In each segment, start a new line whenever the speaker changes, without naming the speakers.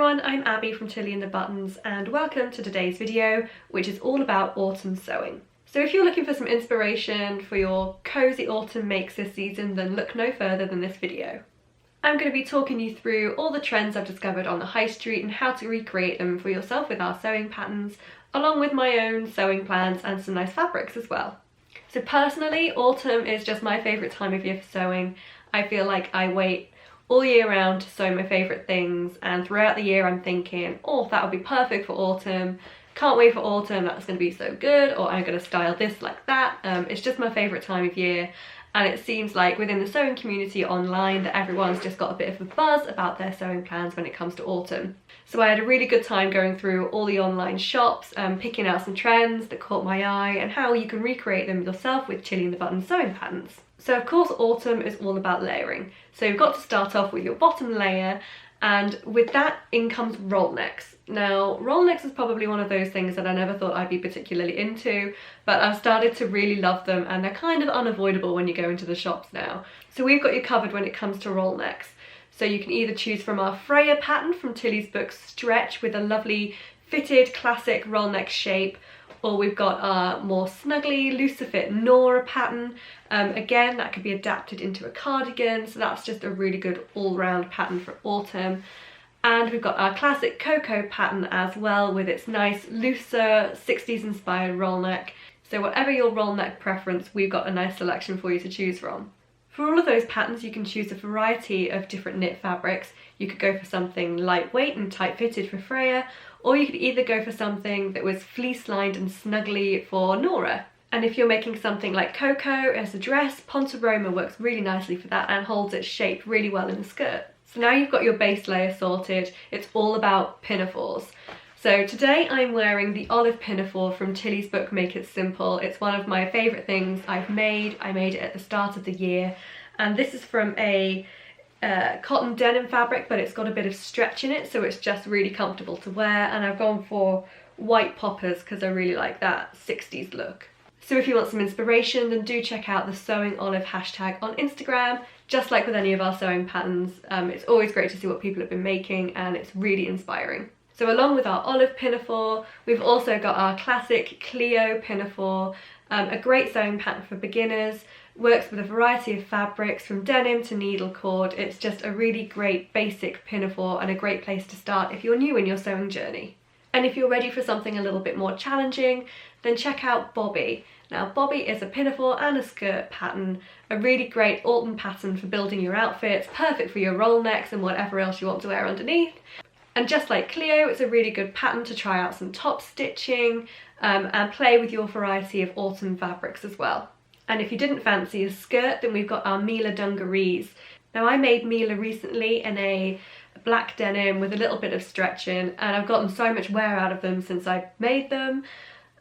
everyone, I'm Abby from Tilly and the Buttons and welcome to today's video, which is all about autumn sewing. So if you're looking for some inspiration for your cozy autumn makes this season, then look no further than this video. I'm going to be talking you through all the trends I've discovered on the high street and how to recreate them for yourself with our sewing patterns, along with my own sewing plans and some nice fabrics as well. So personally, autumn is just my favourite time of year for sewing. I feel like I wait all year round to sew my favourite things, and throughout the year I'm thinking, oh, that would be perfect for autumn, can't wait for autumn, that's going to be so good, or I'm going to style this like that. It's just my favourite time of year, and it seems like within the sewing community online that everyone's just got a bit of a buzz about their sewing plans when it comes to autumn. So I had a really good time going through all the online shops, picking out some trends that caught my eye and how you can recreate them yourself with Tilly and the Buttons sewing patterns. So of course autumn is all about layering. So you've got to start off with your bottom layer, and with that in comes roll necks. Now roll necks is probably one of those things that I never thought I'd be particularly into, but I've started to really love them and they're kind of unavoidable when you go into the shops now. So we've got you covered when it comes to roll necks. So you can either choose from our Freya pattern from Tilly's book Stretch with a lovely fitted classic roll neck shape, or we've got our more snuggly looser fit Nora pattern. Again, that could be adapted into a cardigan, so that's just a really good all-round pattern for autumn. And we've got our classic Cocoa pattern as well with its nice looser 60s inspired roll neck. So whatever your roll neck preference, we've got a nice selection for you to choose from. For all of those patterns you can choose a variety of different knit fabrics. You could go for something lightweight and tight fitted for Freya, or you could either go for something that was fleece lined and snuggly for Nora. And if you're making something like Cocoa as a dress, Ponte Roma works really nicely for that and holds its shape really well in the skirt. So now you've got your base layer sorted, it's all about pinafores. So today I'm wearing the olive pinafore from Tilly's book Make It Simple. It's one of my favourite things I've made. I made it at the start of the year, and this is from a cotton denim fabric, but it's got a bit of stretch in it, so it's just really comfortable to wear, and I've gone for white poppers because I really like that 60s look. So if you want some inspiration, then do check out the Sewing Olive hashtag on Instagram. Just like with any of our sewing patterns, it's always great to see what people have been making and it's really inspiring. So along with our olive pinafore, we've also got our classic Clio pinafore, a great sewing pattern for beginners, works with a variety of fabrics from denim to needle cord. It's just a really great basic pinafore and a great place to start if you're new in your sewing journey. And if you're ready for something a little bit more challenging, then check out Bobby. Now Bobby is a pinafore and a skirt pattern, a really great autumn pattern for building your outfits, perfect for your roll necks and whatever else you want to wear underneath. And just like Clio, it's a really good pattern to try out some top stitching and play with your variety of autumn fabrics as well. And if you didn't fancy a skirt, then we've got our Mila dungarees. Now I made Mila recently in a black denim with a little bit of stretching, and I've gotten so much wear out of them since I made them.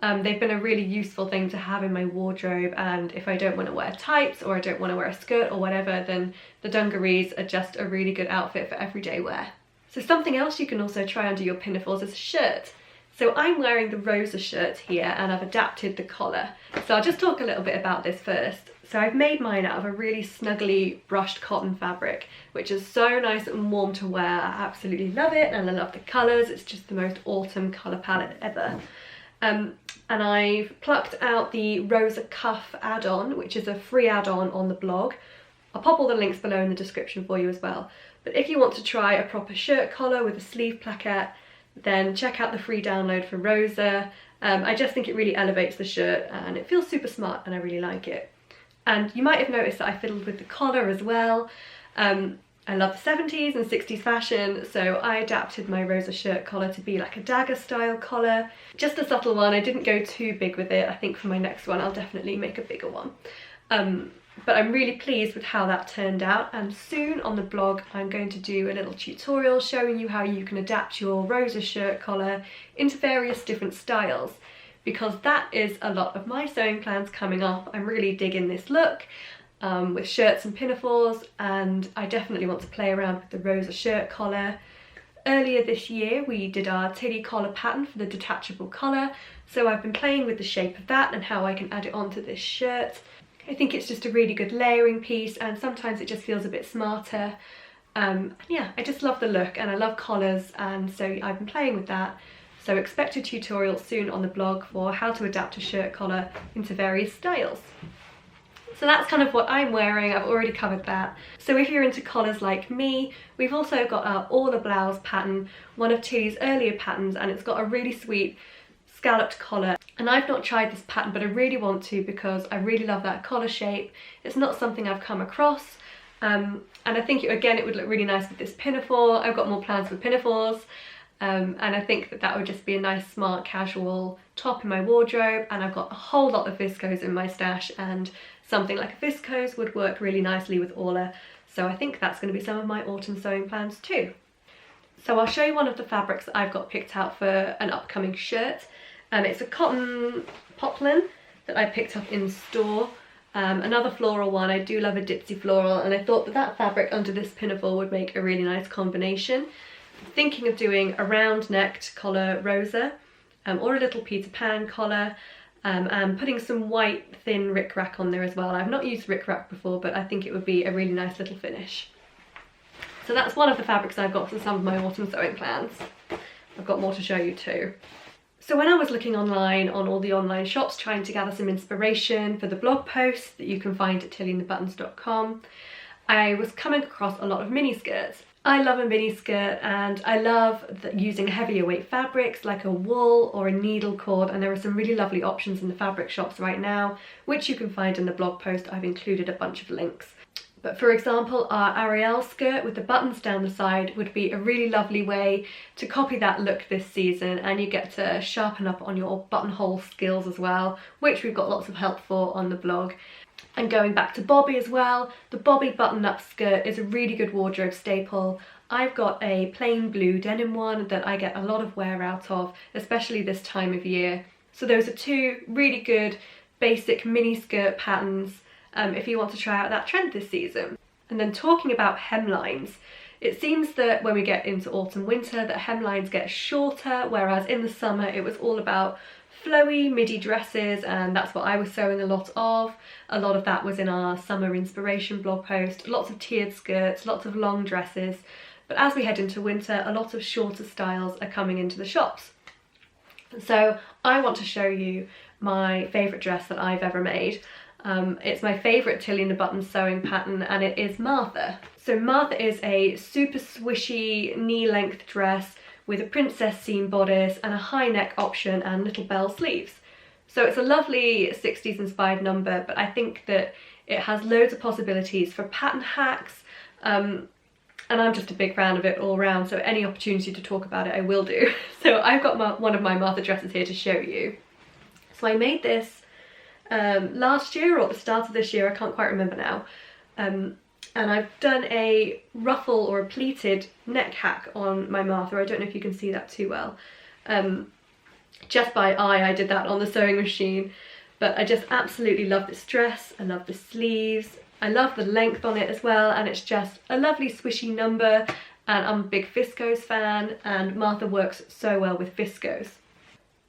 They've been a really useful thing to have in my wardrobe, and if I don't want to wear tights or I don't want to wear a skirt or whatever, then the dungarees are just a really good outfit for everyday wear. So something else you can also try under your pinafores is a shirt. So I'm wearing the Rosa shirt here and I've adapted the collar. So I'll just talk a little bit about this first. So I've made mine out of a really snuggly brushed cotton fabric, which is so nice and warm to wear. I absolutely love it and I love the colours. It's just the most autumn colour palette ever. And I've plucked out the Rosa cuff add-on, which is a free add-on on the blog. I'll pop all the links below in the description for you as well. But if you want to try a proper shirt collar with a sleeve plaquette, then check out the free download for Rosa. I just think it really elevates the shirt and it feels super smart and I really like it. And you might have noticed that I fiddled with the collar as well. I love the 70s and 60s fashion, so I adapted my Rosa shirt collar to be like a dagger style collar. Just a subtle one, I didn't go too big with it. I think for my next one I'll definitely make a bigger one. But I'm really pleased with how that turned out, and soon on the blog I'm going to do a little tutorial showing you how you can adapt your Rosa shirt collar into various different styles, because that is a lot of my sewing plans coming up. I'm really digging this look. With shirts and pinafores, and I definitely want to play around with the Rosa shirt collar. Earlier this year we did our Tilly collar pattern for the detachable collar, so I've been playing with the shape of that and how I can add it onto this shirt. I think it's just a really good layering piece and sometimes it just feels a bit smarter. And yeah, I just love the look and I love collars, and so I've been playing with that. So expect a tutorial soon on the blog for how to adapt a shirt collar into various styles. So that's kind of what I'm wearing. I've already covered that. So if you're into collars like me, we've also got our All a Blouse pattern, one of Tilly's earlier patterns, and it's got a really sweet scalloped collar. And I've not tried this pattern, but I really want to because I really love that collar shape. It's not something I've come across. And I think, again, it would look really nice with this pinafore. I've got more plans with pinafores. And I think that that would just be a nice, smart, casual top in my wardrobe. And I've got a whole lot of viscose in my stash, and something like a viscose would work really nicely with Orla. So I think that's going to be some of my autumn sewing plans too. So I'll show you one of the fabrics that I've got picked out for an upcoming shirt. It's a cotton poplin that I picked up in store. Another floral one. I do love a dipsy floral, and I thought that that fabric under this pinafore would make a really nice combination. Thinking of doing a round necked collar rosa, or a little Peter Pan collar, and putting some white thin rickrack on there as well. I've not used rickrack before, but I think it would be a really nice little finish. So that's one of the fabrics I've got for some of my autumn sewing plans. I've got more to show you too. So when I was looking online on all the online shops trying to gather some inspiration for the blog posts that you can find at tillyandthebuttons.com, I was coming across a lot of mini skirts. I love a mini skirt, and I love using heavier weight fabrics like a wool or a needle cord, and there are some really lovely options in the fabric shops right now, which you can find in the blog post. I've included a bunch of links. But for example, our Ariel skirt with the buttons down the side would be a really lovely way to copy that look this season, and you get to sharpen up on your buttonhole skills as well, which we've got lots of help for on the blog. And going back to Bobby as well, the Bobby button-up skirt is a really good wardrobe staple. I've got a plain blue denim one that I get a lot of wear out of, especially this time of year. So those are two really good basic mini skirt patterns if you want to try out that trend this season. And then talking about hemlines, it seems that when we get into autumn winter that hemlines get shorter, whereas in the summer it was all about flowy midi dresses, and that's what I was sewing a lot of. A lot of that was in our summer inspiration blog post. Lots of tiered skirts, lots of long dresses. But as we head into winter, a lot of shorter styles are coming into the shops. So I want to show you my favourite dress that I've ever made. It's my favourite Tilly and the Buttons sewing pattern, and it is Martha. So Martha is a super swishy knee-length dress with a princess seam bodice and a high neck option and little bell sleeves. So it's a lovely 60s inspired number, but I think that it has loads of possibilities for pattern hacks, and I'm just a big fan of it all round, so any opportunity to talk about it I will do. So I've got one of my Martha dresses here to show you. So I made this last year or at the start of this year, I can't quite remember now. And I've done a ruffle or a pleated neck hack on my Martha. I don't know if you can see that too well. Just by eye I did that on the sewing machine, but I just absolutely love this dress. I love the sleeves, I love the length on it as well, and it's just a lovely swishy number, and I'm a big viscose fan, and Martha works so well with viscose.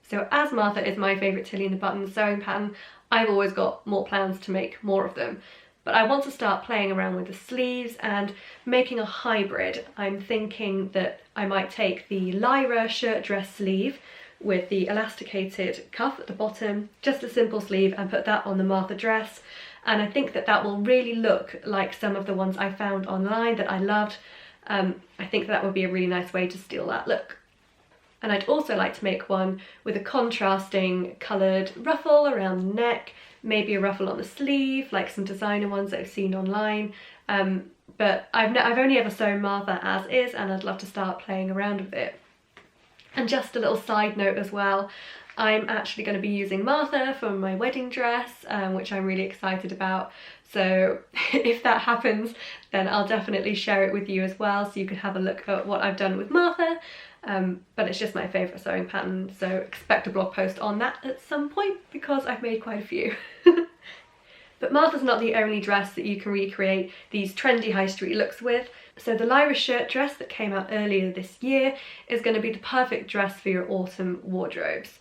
So as Martha is my favourite Tilly and the Buttons sewing pattern, I've always got more plans to make more of them. But I want to start playing around with the sleeves and making a hybrid. I'm thinking that I might take the Lyra shirt dress sleeve with the elasticated cuff at the bottom, just a simple sleeve, and put that on the Martha dress. And I think that that will really look like some of the ones I found online that I loved. I think that would be a really nice way to steal that look. And I'd also like to make one with a contrasting coloured ruffle around the neck, maybe a ruffle on the sleeve, like some designer ones that I've seen online. But I've only ever sewn Martha as is, and I'd love to start playing around with it. And just a little side note as well, I'm actually going to be using Martha for my wedding dress, which I'm really excited about. So if that happens, then I'll definitely share it with you as well, so you can have a look at what I've done with Martha. But it's just my favourite sewing pattern, so expect a blog post on that at some point because I've made quite a few. But Martha's not the only dress that you can recreate these trendy high street looks with. So the Lyra shirt dress that came out earlier this year is going to be the perfect dress for your autumn wardrobes.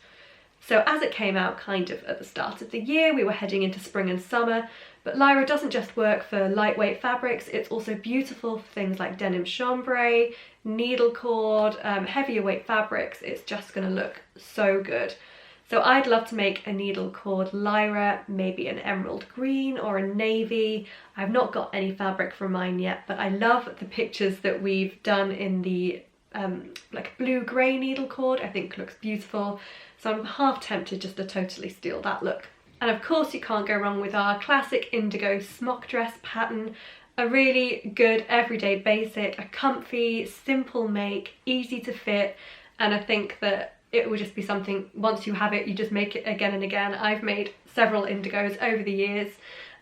So as it came out kind of at the start of the year, we were heading into spring and summer, but Lyra doesn't just work for lightweight fabrics, it's also beautiful for things like denim chambray, needle cord, heavier weight fabrics. It's just going to look so good. So I'd love to make a needle cord Lyra, maybe an emerald green or a navy. I've not got any fabric from mine yet, but I love the pictures that we've done in the like blue-grey needle cord. I think looks beautiful. So I'm half tempted just to totally steal that look. And of course you can't go wrong with our classic indigo smock dress pattern. A really good everyday basic, a comfy, simple make, easy to fit, and I think that it will just be something, once you have it, you just make it again and again. I've made several indigos over the years,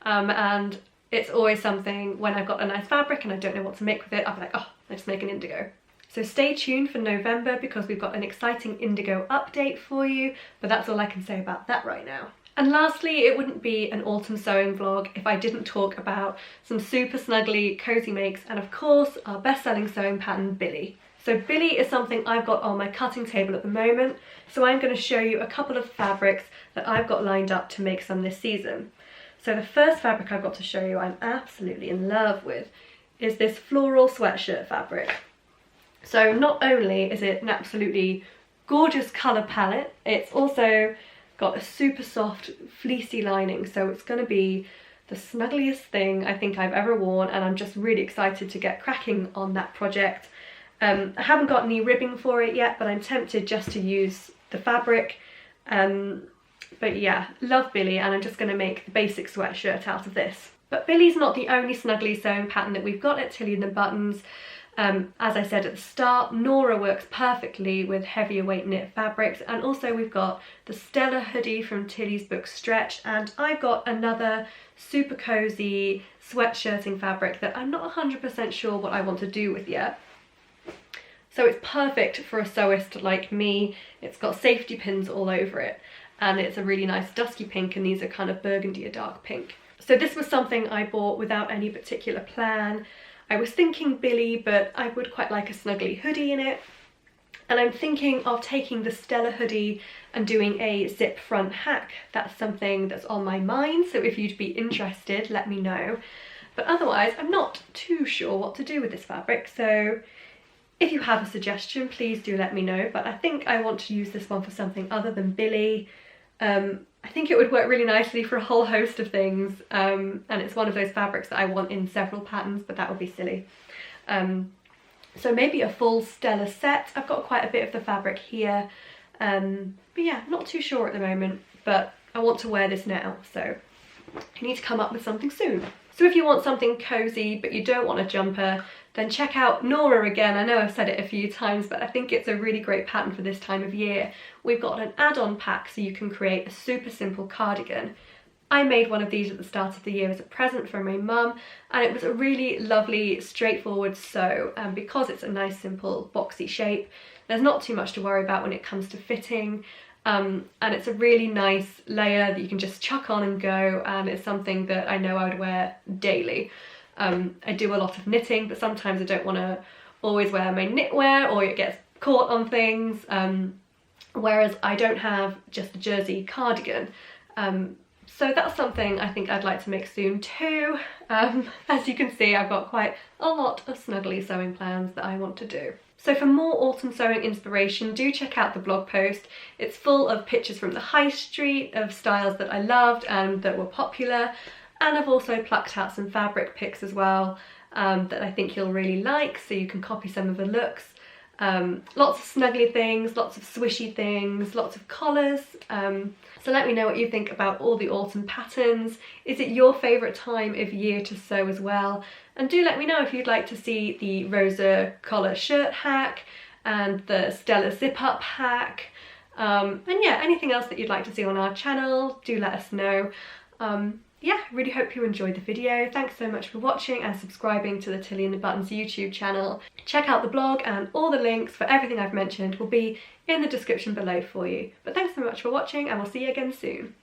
and it's always something when I've got a nice fabric and I don't know what to make with it, I'll be like, oh, let's make an indigo. So stay tuned for November because we've got an exciting indigo update for you, but that's all I can say about that right now. And lastly, it wouldn't be an autumn sewing vlog if I didn't talk about some super snuggly cozy makes, and of course our best-selling sewing pattern, Billy. So Billy is something I've got on my cutting table at the moment, so I'm going to show you a couple of fabrics that I've got lined up to make some this season. So the first fabric I've got to show you I'm absolutely in love with is this floral sweatshirt fabric. So not only is it an absolutely gorgeous colour palette, it's also got a super soft fleecy lining, so it's going to be the snuggliest thing I think I've ever worn, and I'm just really excited to get cracking on that project. I haven't got any ribbing for it yet, but I'm tempted just to use the fabric. But yeah, love Billy, and I'm just going to make the basic sweatshirt out of this. But Billy's not the only snuggly sewing pattern that we've got at Tilly and the Buttons. As I said at the start, Nora works perfectly with heavier weight knit fabrics, and also we've got the Stella hoodie from Tilly's book Stretch, and I've got another super cozy sweatshirting fabric that I'm not 100% sure what I want to do with yet. So it's perfect for a sewist like me. It's got safety pins all over it, and it's a really nice dusky pink, and these are kind of burgundy, a dark pink. So this was something I bought without any particular plan. I was thinking Billy, but I would quite like a snuggly hoodie in it. And I'm thinking of taking the Stella hoodie and doing a zip front hack. That's something that's on my mind, so if you'd be interested, let me know. But otherwise, I'm not too sure what to do with this fabric, so if you have a suggestion, please do let me know. But I think I want to use this one for something other than Billy. I think it would work really nicely for a whole host of things, and it's one of those fabrics that I want in several patterns, but that would be silly. So maybe a full Stella set. I've got quite a bit of the fabric here, but yeah, not too sure at the moment, but I want to wear this now, so I need to come up with something soon. So if you want something cozy but you don't want a jumper, then check out Nora again. I know I've said it a few times, but I think it's a really great pattern for this time of year. We've got an add-on pack so you can create a super simple cardigan. I made one of these at the start of the year as a present for my mum, and it was a really lovely, straightforward sew, and because it's a nice, simple, boxy shape, there's not too much to worry about when it comes to fitting. And it's a really nice layer that you can just chuck on and go, and it's something that I know I would wear daily. I do a lot of knitting, but sometimes I don't want to always wear my knitwear or it gets caught on things, whereas I don't have just a jersey cardigan. So that's something I think I'd like to make soon too. As you can see, I've got quite a lot of snuggly sewing plans that I want to do. So for more autumn sewing inspiration, do check out the blog post. It's full of pictures from the high street of styles that I loved and that were popular. And I've also plucked out some fabric pics as well that I think you'll really like, so you can copy some of the looks. Lots of snuggly things, lots of swishy things, lots of collars. So let me know what you think about all the autumn patterns. Is it your favourite time of year to sew as well? And do let me know if you'd like to see the Rosa collar shirt hack and the Stella zip up hack. And yeah, anything else that you'd like to see on our channel, do let us know. Yeah, really hope you enjoyed the video. Thanks so much for watching and subscribing to the Tilly and the Buttons YouTube channel. Check out the blog, and all the links for everything I've mentioned will be in the description below for you. But thanks so much for watching, and we'll see you again soon.